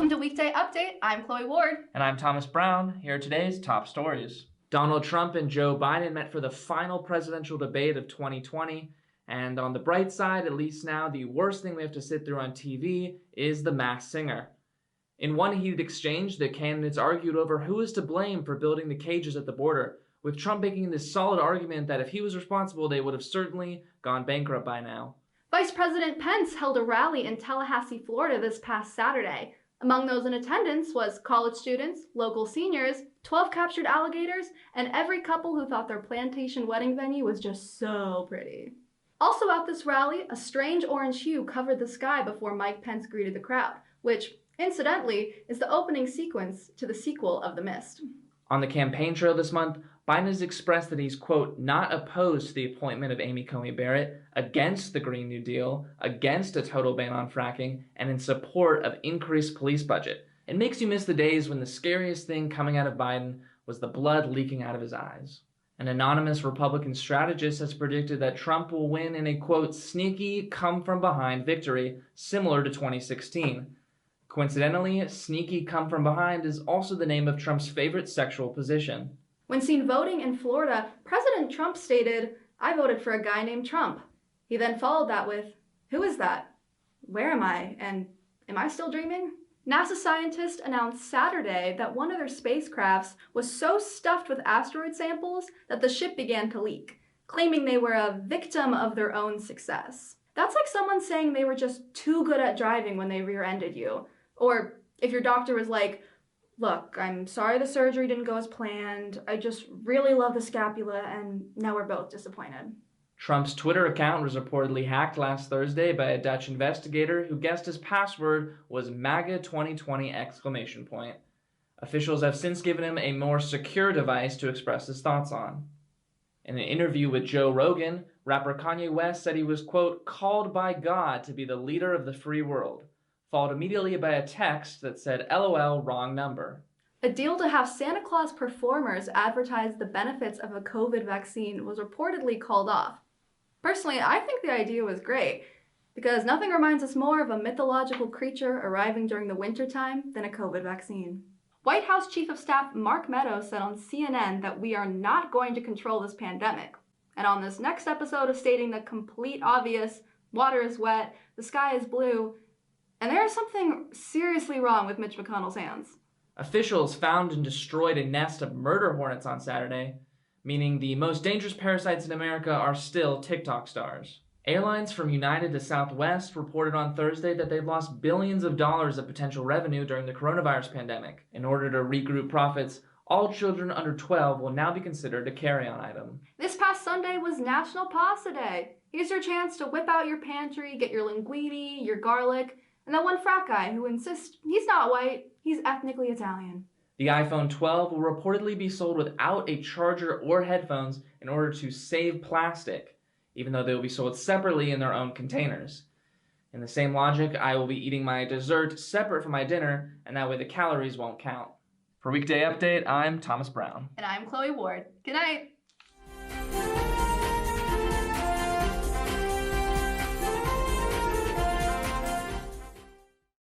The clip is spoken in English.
Welcome to Weekday Update. I'm Chloe Ward. And I'm Thomas Brown. Here are today's top stories. Donald Trump and Joe Biden met for the final presidential debate of 2020. And on the bright side, at least now, the worst thing we have to sit through on TV is The Masked Singer. In one heated exchange, the candidates argued over who is to blame for building the cages at the border, with Trump making this solid argument that if he was responsible, they would have certainly gone bankrupt by now. Vice President Pence held a rally in Tallahassee, Florida this past Saturday. Among those in attendance was college students, local seniors, 12 captured alligators, and every couple who thought their plantation wedding venue was just so pretty. Also at this rally, a strange orange hue covered the sky before Mike Pence greeted the crowd, which, incidentally, is the opening sequence to the sequel of The Mist. On the campaign trail this month, Biden has expressed that he's, quote, not opposed to the appointment of Amy Coney Barrett, against the Green New Deal, against a total ban on fracking, and in support of increased police budget. It makes you miss the days when the scariest thing coming out of Biden was the blood leaking out of his eyes. An anonymous Republican strategist has predicted that Trump will win in a, quote, sneaky, come-from-behind victory similar to 2016. Coincidentally, sneaky come-from-behind is also the name of Trump's favorite sexual position. When seen voting in Florida, President Trump stated, "I voted for a guy named Trump." He then followed that with, "Who is that? Where am I? And am I still dreaming?" NASA scientists announced Saturday that one of their spacecrafts was so stuffed with asteroid samples that the ship began to leak, claiming they were a victim of their own success. That's like someone saying they were just too good at driving when they rear-ended you. Or if your doctor was like, "Look, I'm sorry the surgery didn't go as planned. I just really love the scapula, and now we're both disappointed." Trump's Twitter account was reportedly hacked last Thursday by a Dutch investigator who guessed his password was MAGA 2020 exclamation point. Officials have since given him a more secure device to express his thoughts on. In an interview with Joe Rogan, rapper KANYE West said he was, quote, called by God to be the leader of the free world, followed immediately by a text that said, LOL, wrong number. A deal to have Santa Claus performers advertise the benefits of a COVID vaccine was reportedly called off. Personally, I think the idea was great, because nothing reminds us more of a mythological creature arriving during the wintertime than a COVID vaccine. White House Chief of Staff Mark Meadows said on CNN that we are not going to control this pandemic. And on this next episode of stating the complete obvious, water is wet, the sky is blue, and there is something seriously wrong with Mitch McConnell's hands. Officials found and destroyed a nest of murder hornets on Saturday, meaning the most dangerous parasites in America are still TikTok stars. Airlines from United to Southwest reported on Thursday that they've lost billions of dollars of potential revenue during the coronavirus pandemic. In order to regroup profits, all children under 12 will now be considered a carry-on item. This past Sunday was National Pasta Day. Here's your chance to whip out your pantry, get your linguine, your garlic, and that one frat guy who insists he's not white, he's ethnically Italian. The iPhone 12 will reportedly be sold without a charger or headphones in order to save plastic, even though they will be sold separately in their own containers. In the same logic, I will be eating my dessert separate from my dinner, and that way the calories won't count. For Weekday Update, I'm Thomas Brown. And I'm Chloe Ward. Good night.